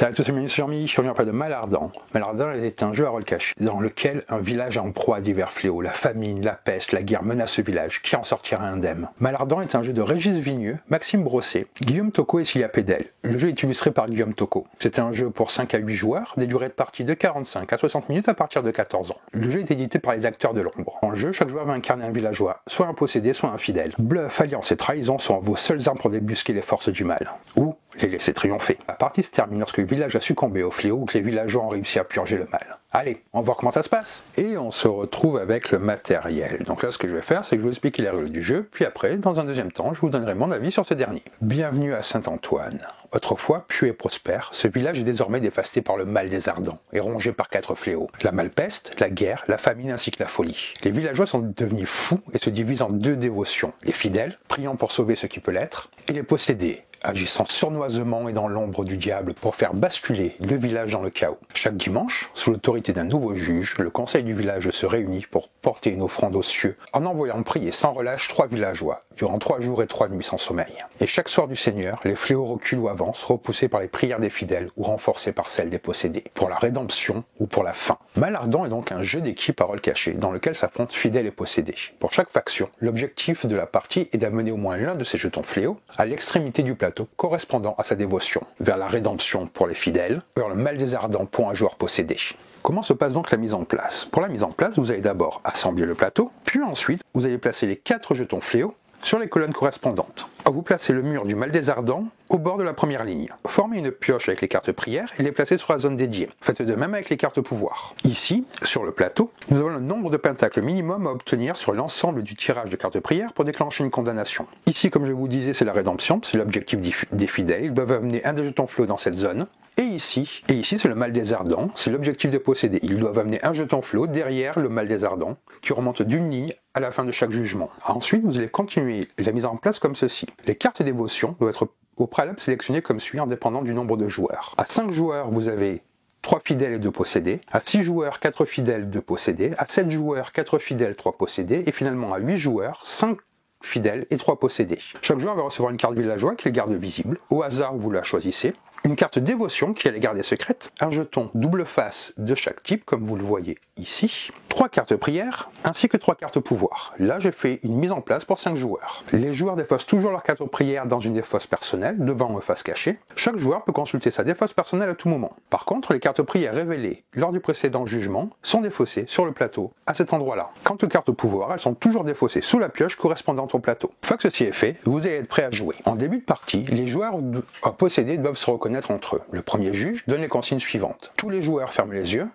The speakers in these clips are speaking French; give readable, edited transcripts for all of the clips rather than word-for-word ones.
Salut à tous, c'est Manu sur Mi, on vient parler de Malardant. Malardant est un jeu à rôle caché, dans lequel un village est en proie à divers fléaux. La famine, la peste, la guerre menacent ce village. Qui en sortira indemne? Malardant est un jeu de Régis Vigneux, Maxime Brosset, Guillaume Tocco et Cilia Pédel. Le jeu est illustré par Guillaume Tocco. C'est un jeu pour 5 à 8 joueurs, des durées de partie de 45 à 60 minutes à partir de 14 ans. Le jeu est édité par les Acteurs de l'Ombre. En jeu, chaque joueur va incarner un villageois, soit un possédé, soit un fidèle. Bluff, alliance et trahison sont vos seules armes pour débusquer les forces du mal. Ou les laisser triompher. La partie se termine lorsque le village a succombé au fléau ou que les villageois ont réussi à purger le mal. Allez, on va voir comment ça se passe. Et on se retrouve avec le matériel. Donc là, ce que je vais faire, c'est que je vais vous expliquer les règles du jeu, puis après, dans un deuxième temps, je vous donnerai mon avis sur ce dernier. Bienvenue à Saint-Antoine. Autrefois pieux et prospère, ce village est désormais dévasté par le mal des Ardents et rongé par 4 fléaux. La malpeste, la guerre, la famine ainsi que la folie. Les villageois sont devenus fous et se divisent en 2 dévotions. Les fidèles, priant pour sauver ce qui peut l'être, et les possédés, agissant sournoisement et dans l'ombre du diable pour faire basculer le village dans le chaos. Chaque dimanche, sous l'autorité d'un nouveau juge, le conseil du village se réunit pour porter une offrande aux cieux en envoyant prier sans relâche 3 villageois, durant 3 jours et 3 nuits sans sommeil. Et chaque soir du Seigneur, les fléaux reculent ou avancent, repoussés par les prières des fidèles ou renforcés par celles des possédés, pour la rédemption ou pour la fin. Malardant est donc un jeu d'équipe à rôle caché, dans lequel s'affrontent fidèles et possédés. Pour chaque faction, l'objectif de la partie est d'amener au moins l'un de ces jetons fléaux à l'extrémité du plateau correspondant à sa dévotion, vers la rédemption pour les fidèles, vers le mal des Ardents pour un joueur possédé. Comment se passe donc la mise en place? Pour la mise en place, vous allez d'abord assembler le plateau, puis ensuite, vous allez placer les 4 jetons fléaux sur les colonnes correspondantes. Vous placez le mur du mal des Ardents au bord de la première ligne. Formez une pioche avec les cartes prières et les placez sur la zone dédiée. Faites de même avec les cartes pouvoir. Ici, sur le plateau, nous avons le nombre de pentacles minimum à obtenir sur l'ensemble du tirage de cartes prières pour déclencher une condamnation. Ici, comme je vous disais, c'est la rédemption, c'est l'objectif des fidèles. Ils doivent amener un des jetons fléaux dans cette zone. Et ici, c'est le mal des Ardents, c'est l'objectif des possédés. Ils doivent amener un jeton flot derrière le mal des Ardents, qui remonte d'une ligne à la fin de chaque jugement. Ensuite, vous allez continuer la mise en place comme ceci. Les cartes dévotion doivent être au préalable sélectionnées comme suit, en dépendant du nombre de joueurs. À 5 joueurs, vous avez 3 fidèles et 2 possédés. À 6 joueurs, 4 fidèles, 2 possédés. À 7 joueurs, 4 fidèles, 3 possédés. Et finalement, à 8 joueurs, 5 fidèles et 3 possédés. Chaque joueur va recevoir une carte villageois qui les garde visible. Au hasard, vous la choisissez. Une carte dévotion qui est les garder secrètes, un jeton double face de chaque type, comme vous le voyez ici, 3 cartes prières, ainsi que 3 cartes pouvoir. Là, j'ai fait une mise en place pour 5 joueurs. Les joueurs défaussent toujours leur carte prière dans une défausse personnelle, devant ou face cachée. Chaque joueur peut consulter sa défausse personnelle à tout moment. Par contre, les cartes prières révélées lors du précédent jugement sont défaussées sur le plateau, à cet endroit-là. Quant aux cartes pouvoir, elles sont toujours défaussées sous la pioche correspondante au plateau. Une fois que ceci est fait, vous allez être prêt à jouer. En début de partie, les joueurs possédés doivent se reconnaître entre eux. Le premier juge donne les consignes suivantes. Tous les joueurs ferment les yeux,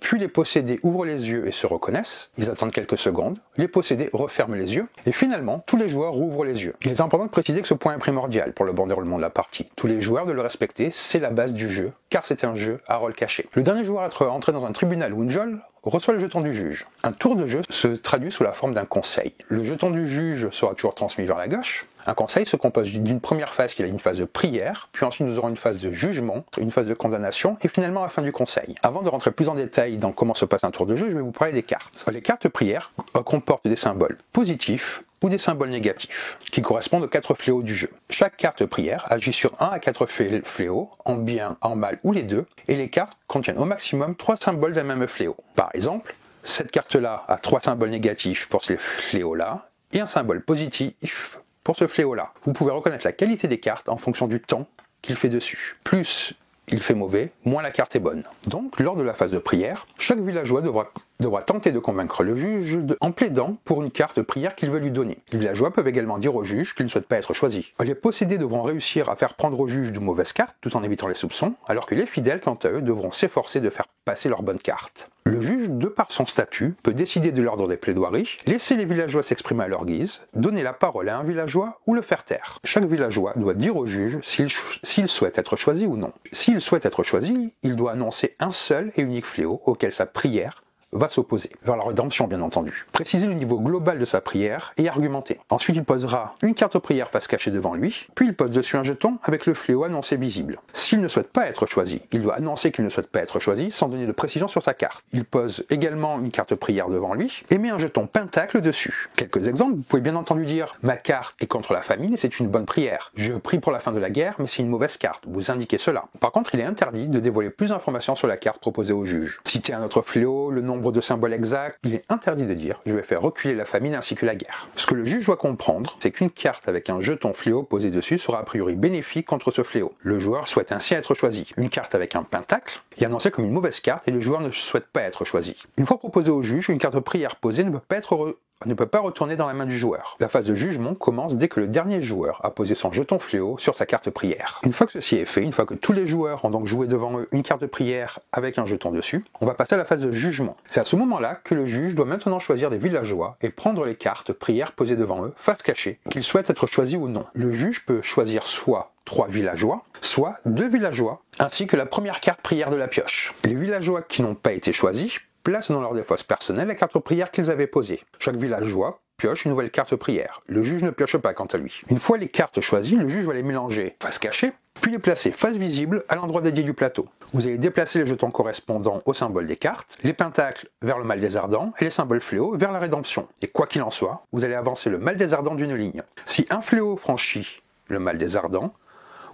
puis les possédés ouvrent les yeux et se reconnaissent. Ils attendent quelques secondes. Les possédés referment les yeux. Et finalement, tous les joueurs rouvrent les yeux. Il est important de préciser que ce point est primordial pour le bon déroulement de la partie. Tous les joueurs de le respecter, c'est la base du jeu, car c'est un jeu à rôle caché. Le dernier joueur à être entré dans un tribunal ou une geôle reçoit le jeton du juge. Un tour de jeu se traduit sous la forme d'un conseil. Le jeton du juge sera toujours transmis vers la gauche. Un conseil se compose d'une première phase qui est une phase de prière, puis ensuite nous aurons une phase de jugement, une phase de condamnation, et finalement la fin du conseil. Avant de rentrer plus en détail dans comment se passe un tour de jeu, je vais vous parler des cartes. Les cartes prières comportent des symboles positifs ou des symboles négatifs, qui correspondent aux 4 fléaux du jeu. Chaque carte prière agit sur 1 à 4 fléaux, en bien, en mal ou les deux, et les cartes contiennent au maximum 3 symboles d'un même fléau. Par exemple, cette carte-là a 3 symboles négatifs pour ce fléau-là, et un symbole positif pour ce fléau-là. Vous pouvez reconnaître la qualité des cartes en fonction du temps qu'il fait dessus. Plus il fait mauvais, moins la carte est bonne. Donc, lors de la phase de prière, chaque villageois devra tenter de convaincre le juge en plaidant pour une carte prière qu'il veut lui donner. Les villageois peuvent également dire au juge qu'ils ne souhaitent pas être choisis. Les possédés devront réussir à faire prendre au juge de mauvaises cartes tout en évitant les soupçons, alors que les fidèles, quant à eux, devront s'efforcer de faire passer leurs bonnes cartes. Le juge, de par son statut, peut décider de l'ordre des plaidoiries, laisser les villageois s'exprimer à leur guise, donner la parole à un villageois ou le faire taire. Chaque villageois doit dire au juge s'il souhaite être choisi ou non. S'il souhaite être choisi, il doit annoncer un seul et unique fléau auquel sa prière va s'opposer, vers la rédemption bien entendu. Préciser le niveau global de sa prière et argumenter. Ensuite il posera une carte prière face cachée devant lui, puis il pose dessus un jeton avec le fléau annoncé visible. S'il ne souhaite pas être choisi, il doit annoncer qu'il ne souhaite pas être choisi sans donner de précision sur sa carte. Il pose également une carte prière devant lui et met un jeton pentacle dessus. Quelques exemples, vous pouvez bien entendu dire « Ma carte est contre la famine et c'est une bonne prière. Je prie pour la fin de la guerre mais c'est une mauvaise carte. » Vous indiquez cela. Par contre, il est interdit de dévoiler plus d'informations sur la carte proposée au juge. Citer un autre fléau, le nombre de symboles exacts, il est interdit de dire « Je vais faire reculer la famine ainsi que la guerre. » Ce que le juge doit comprendre, c'est qu'une carte avec un jeton fléau posé dessus sera a priori bénéfique contre ce fléau. Le joueur souhaite ainsi être choisi. Une carte avec un pentacle est annoncée comme une mauvaise carte et le joueur ne souhaite pas être choisi. Une fois proposée au juge, une carte prière posée ne peut pas retourner dans la main du joueur. La phase de jugement commence dès que le dernier joueur a posé son jeton fléau sur sa carte prière. Une fois que ceci est fait, une fois que tous les joueurs ont donc joué devant eux une carte prière avec un jeton dessus, on va passer à la phase de jugement. C'est à ce moment-là que le juge doit maintenant choisir des villageois et prendre les cartes prières posées devant eux, face cachée, qu'ils souhaitent être choisis ou non. Le juge peut choisir soit 3 villageois, soit 2 villageois, ainsi que la première carte prière de la pioche. Les villageois qui n'ont pas été choisis placent dans leur défausse personnelle la carte prière qu'ils avaient posée. Chaque villageois pioche une nouvelle carte prière. Le juge ne pioche pas quant à lui. Une fois les cartes choisies, le juge va les mélanger face cachée, puis les placer face visible à l'endroit dédié du plateau. Vous allez déplacer les jetons correspondant aux symboles des cartes, les pentacles vers le mal des ardents et les symboles fléaux vers la rédemption. Et quoi qu'il en soit, vous allez avancer le mal des ardents d'une ligne. Si un fléau franchit le mal des ardents,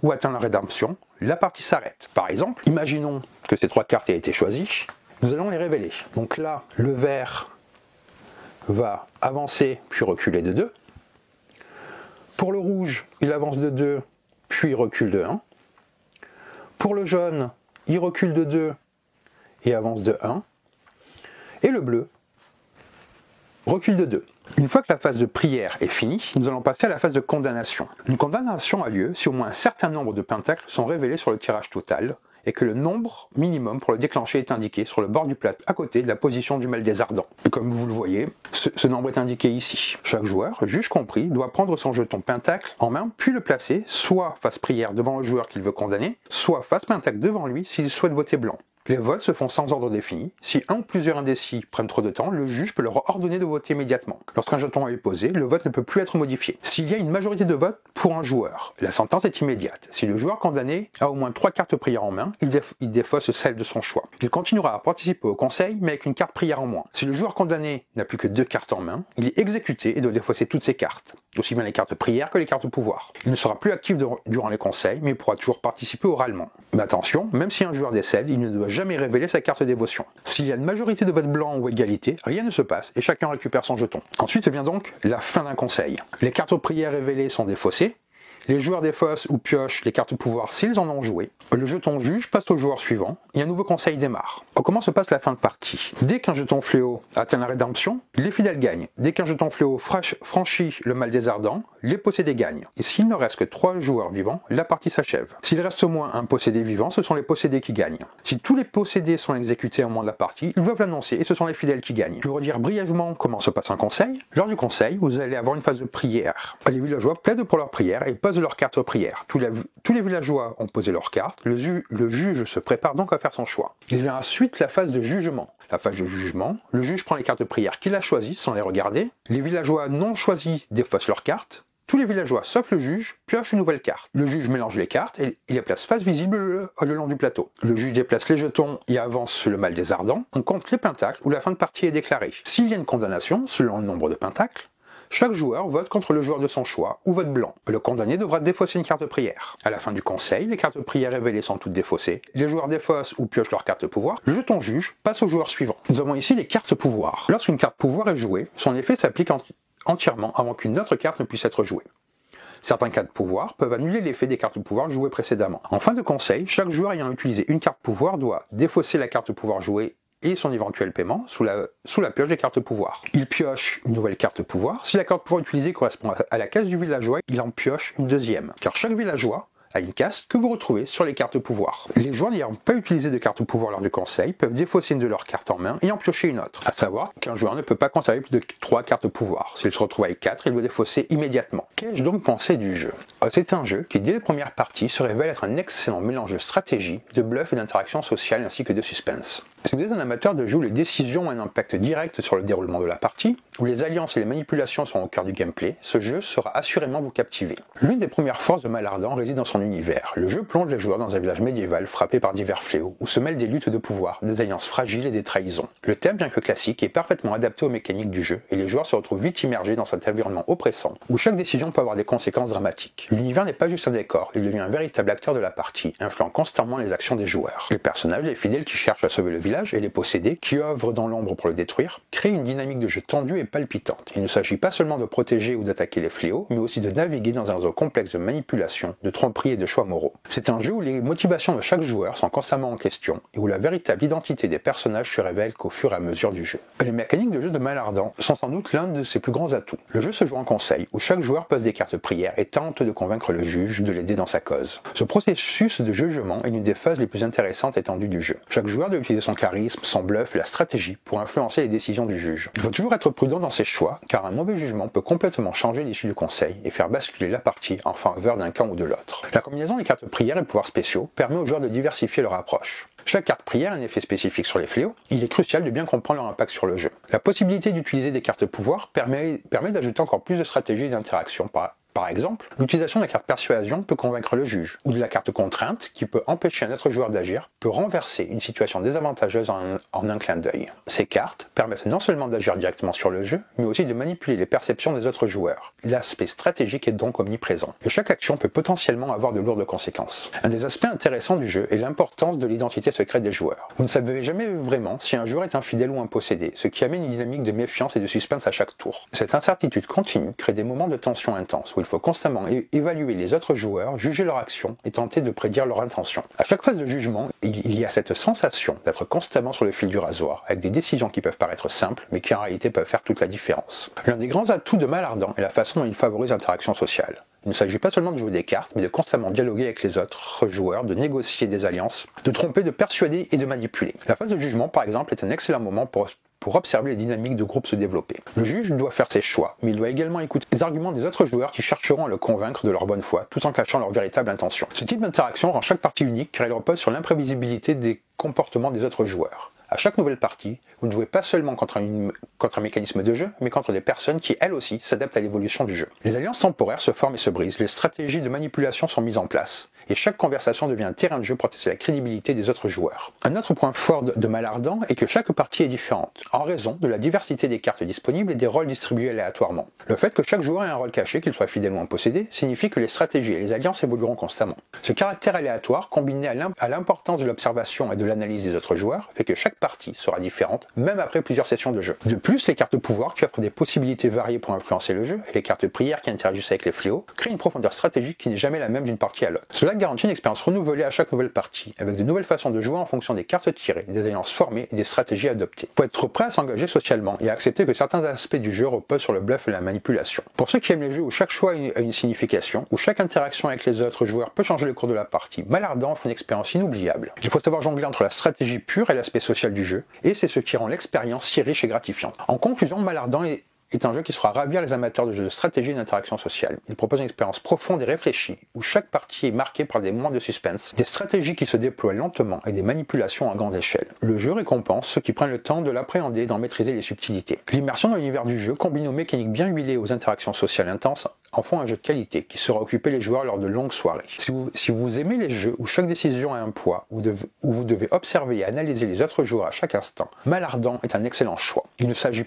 ou atteint la rédemption, la partie s'arrête. Par exemple, imaginons que ces 3 cartes aient été choisies, nous allons les révéler. Donc là, le vert va avancer puis reculer de 2. Pour le rouge, il avance de 2 puis recule de 1. Pour le jaune, il recule de 2 et avance de 1. Et le bleu recule de 2. Une fois que la phase de prière est finie, nous allons passer à la phase de condamnation. Une condamnation a lieu si au moins un certain nombre de pentacles sont révélés sur le tirage total et que le nombre minimum pour le déclencher est indiqué sur le bord du plateau à côté de la position du mal des ardents. Et comme vous le voyez, ce nombre est indiqué ici. Chaque joueur, juge compris, doit prendre son jeton pentacle en main puis le placer soit face prière devant le joueur qu'il veut condamner, soit face pentacle devant lui s'il souhaite voter blanc. Les votes se font sans ordre défini. Si un ou plusieurs indécis prennent trop de temps, le juge peut leur ordonner de voter immédiatement. Lorsqu'un jeton est posé, le vote ne peut plus être modifié. S'il y a une majorité de votes pour un joueur, la sentence est immédiate. Si le joueur condamné a au moins 3 cartes prière en main, il défausse celle de son choix. Il continuera à participer au conseil, mais avec une carte prière en moins. Si le joueur condamné n'a plus que 2 cartes en main, il est exécuté et doit défausser toutes ses cartes, aussi bien les cartes prière que les cartes pouvoir. Il ne sera plus actif durant les conseils, mais il pourra toujours participer oralement. Mais attention, même si un joueur décède, il ne doit jamais révéler sa carte dévotion. S'il y a une majorité de votes blancs ou égalité, rien ne se passe et chacun récupère son jeton. Ensuite vient donc la fin d'un conseil. Les cartes prières révélées sont défaussées. Les joueurs défaussent ou piochent les cartes pouvoir s'ils en ont joué. Le jeton juge passe au joueur suivant et un nouveau conseil démarre. Comment se passe la fin de partie? Dès qu'un jeton fléau atteint la rédemption, les fidèles gagnent. Dès qu'un jeton fléau franchit le mal des ardents, les possédés gagnent. Et s'il ne reste que 3 joueurs vivants, la partie s'achève. S'il reste au moins un possédé vivant, ce sont les possédés qui gagnent. Si tous les possédés sont exécutés au moment de la partie, ils doivent l'annoncer et ce sont les fidèles qui gagnent. Je vais redire brièvement comment se passe un conseil. Lors du conseil, vous allez avoir une phase de prière. Les villageois plaident pour leur prière et posent leur carte prière. Tous les villageois ont posé leurs cartes. Le juge se prépare donc à faire son choix. Il vient ensuite la phase de jugement. La phase de jugement, le juge prend les cartes prière qu'il a choisies sans les regarder. Les villageois non choisis défaussent leurs cartes. Tous les villageois, sauf le juge, piochent une nouvelle carte. Le juge mélange les cartes et il les place face visible le long du plateau. Le juge déplace les jetons et avance le mal des ardents. On compte les pentacles où la fin de partie est déclarée. S'il y a une condamnation, selon le nombre de pentacles, chaque joueur vote contre le joueur de son choix ou vote blanc. Le condamné devra défausser une carte prière. À la fin du conseil, les cartes prières révélées sont toutes défaussées. Les joueurs défaussent ou piochent leur carte pouvoir. Le jeton juge passe au joueur suivant. Nous avons ici des cartes pouvoir. Lorsqu'une carte pouvoir est jouée, son effet s'applique entièrement avant qu'une autre carte ne puisse être jouée. Certains cas de pouvoir peuvent annuler l'effet des cartes pouvoir jouées précédemment. En fin de conseil, chaque joueur ayant utilisé une carte pouvoir doit défausser la carte pouvoir jouée et son éventuel paiement sous la pioche des cartes pouvoir. Il pioche une nouvelle carte pouvoir. Si la carte pouvoir utilisée correspond à la case du villageois, il en pioche une deuxième. Car chaque villageois a une case que vous retrouvez sur les cartes pouvoir. Les joueurs n'ayant pas utilisé de carte pouvoir lors du conseil peuvent défausser une de leurs cartes en main et en piocher une autre. À savoir qu'un joueur ne peut pas conserver plus de 3 cartes pouvoir. S'il se retrouve avec 4, il doit défausser immédiatement. Qu'ai-je donc pensé du jeu? C'est un jeu qui, dès les premières parties, se révèle être un excellent mélange de stratégie, de bluff et d'interaction sociale ainsi que de suspense. Si vous êtes un amateur de jeu où les décisions ont un impact direct sur le déroulement de la partie, où les alliances et les manipulations sont au cœur du gameplay, ce jeu saura assurément vous captiver. L'une des premières forces de Malardan réside dans son univers. Le jeu plonge les joueurs dans un village médiéval frappé par divers fléaux, où se mêlent des luttes de pouvoir, des alliances fragiles et des trahisons. Le thème, bien que classique, est parfaitement adapté aux mécaniques du jeu, et les joueurs se retrouvent vite immergés dans cet environnement oppressant, où chaque décision peut avoir des conséquences dramatiques. L'univers n'est pas juste un décor, il devient un véritable acteur de la partie, influant constamment les actions des joueurs. Les personnages, les fidèles qui cherchent à sauver le village, et les possédés, qui œuvrent dans l'ombre pour le détruire, créent une dynamique de jeu tendue et palpitante. Il ne s'agit pas seulement de protéger ou d'attaquer les fléaux, mais aussi de naviguer dans un réseau complexe de manipulation, de tromperie et de choix moraux. C'est un jeu où les motivations de chaque joueur sont constamment en question, et où la véritable identité des personnages se révèle qu'au fur et à mesure du jeu. Les mécaniques de jeu de Malardan sont sans doute l'un de ses plus grands atouts. Le jeu se joue en conseil, où chaque joueur pose des cartes prières et tente de convaincre le juge de l'aider dans sa cause. Ce processus de jugement est l'une des phases les plus intéressantes et tendues du jeu. Chaque joueur doit utiliser son charisme, son bluff et la stratégie pour influencer les décisions du juge. Il faut toujours être prudent dans ses choix, car un mauvais jugement peut complètement changer l'issue du conseil et faire basculer la partie en faveur d'un camp ou de l'autre. La combinaison des cartes prières et pouvoirs spéciaux permet aux joueurs de diversifier leur approche. Chaque carte prière a un effet spécifique sur les fléaux, il est crucial de bien comprendre leur impact sur le jeu. La possibilité d'utiliser des cartes pouvoir permet d'ajouter encore plus de stratégies et d'interactions. Par exemple, l'utilisation de la carte persuasion peut convaincre le juge, ou de la carte contrainte, qui peut empêcher un autre joueur d'agir, peut renverser une situation désavantageuse en un clin d'œil. Ces cartes permettent non seulement d'agir directement sur le jeu, mais aussi de manipuler les perceptions des autres joueurs. L'aspect stratégique est donc omniprésent, et chaque action peut potentiellement avoir de lourdes conséquences. Un des aspects intéressants du jeu est l'importance de l'identité secrète des joueurs. Vous ne savez jamais vraiment si un joueur est infidèle ou un possédé, ce qui amène une dynamique de méfiance et de suspense à chaque tour. Cette incertitude continue crée des moments de tension intense, où il faut constamment évaluer les autres joueurs, juger leurs actions et tenter de prédire leurs intentions. À chaque phase de jugement, il y a cette sensation d'être constamment sur le fil du rasoir, avec des décisions qui peuvent paraître simples, mais qui en réalité peuvent faire toute la différence. L'un des grands atouts de Malardan est la façon dont il favorise l'interaction sociale. Il ne s'agit pas seulement de jouer des cartes, mais de constamment dialoguer avec les autres joueurs, de négocier des alliances, de tromper, de persuader et de manipuler. La phase de jugement, par exemple, est un excellent moment pour observer les dynamiques de groupe se développer. Le juge doit faire ses choix, mais il doit également écouter les arguments des autres joueurs qui chercheront à le convaincre de leur bonne foi, tout en cachant leur véritable intention. Ce type d'interaction rend chaque partie unique car elle repose sur l'imprévisibilité des comportements des autres joueurs. À chaque nouvelle partie, vous ne jouez pas seulement contre un mécanisme de jeu, mais contre des personnes qui, elles aussi, s'adaptent à l'évolution du jeu. Les alliances temporaires se forment et se brisent, les stratégies de manipulation sont mises en place, et chaque conversation devient un terrain de jeu pour tester la crédibilité des autres joueurs. Un autre point fort de Malardan est que chaque partie est différente, en raison de la diversité des cartes disponibles et des rôles distribués aléatoirement. Le fait que chaque joueur ait un rôle caché, qu'il soit fidèle ou un possédé, signifie que les stratégies et les alliances évolueront constamment. Ce caractère aléatoire, combiné à l'importance de l'observation et de l'analyse des autres joueurs, fait que chaque partie sera différente, même après plusieurs sessions de jeu. De plus, les cartes pouvoir qui offrent des possibilités variées pour influencer le jeu, et les cartes prières qui interagissent avec les fléaux, créent une profondeur stratégique qui n'est jamais la même d'une partie à l'autre. Cela garantit une expérience renouvelée à chaque nouvelle partie, avec de nouvelles façons de jouer en fonction des cartes tirées, des alliances formées et des stratégies adoptées. Il faut être prêt à s'engager socialement et à accepter que certains aspects du jeu reposent sur le bluff et la manipulation. Pour ceux qui aiment les jeux où chaque choix a une signification, où chaque interaction avec les autres joueurs peut changer le cours de la partie, Malardan offre une expérience inoubliable. Il faut savoir jongler entre la stratégie pure et l'aspect social du jeu, et c'est ce qui rend l'expérience si riche et gratifiante. En conclusion, Malardan est un jeu qui saura ravir les amateurs de jeux de stratégie et d'interaction sociale. Il propose une expérience profonde et réfléchie, où chaque partie est marquée par des moments de suspense, des stratégies qui se déploient lentement et des manipulations à grande échelle. Le jeu récompense ceux qui prennent le temps de l'appréhender et d'en maîtriser les subtilités. L'immersion dans l'univers du jeu, combinée aux mécaniques bien huilées et aux interactions sociales intenses, en font un jeu de qualité qui saura occuper les joueurs lors de longues soirées. Si vous aimez les jeux où chaque décision a un poids, où vous devez observer et analyser les autres joueurs à chaque instant, Malardan est un excellent choix. Il ne s'agit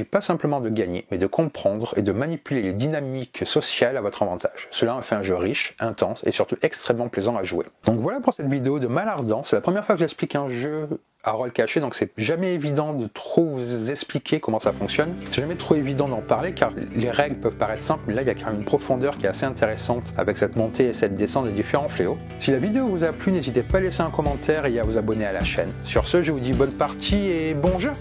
pas simplement de gagner, mais de comprendre et de manipuler les dynamiques sociales à votre avantage. Cela en fait un jeu riche, intense et surtout extrêmement plaisant à jouer. Donc voilà pour cette vidéo de Malardan. C'est la première fois que j'explique un jeu à rôle caché, donc c'est jamais évident de trop vous expliquer comment ça fonctionne. C'est jamais trop évident d'en parler car les règles peuvent paraître simples, mais là il y a quand même une profondeur qui est assez intéressante avec cette montée et cette descente des différents fléaux. Si la vidéo vous a plu, n'hésitez pas à laisser un commentaire et à vous abonner à la chaîne. Sur ce, je vous dis bonne partie et bon jeu!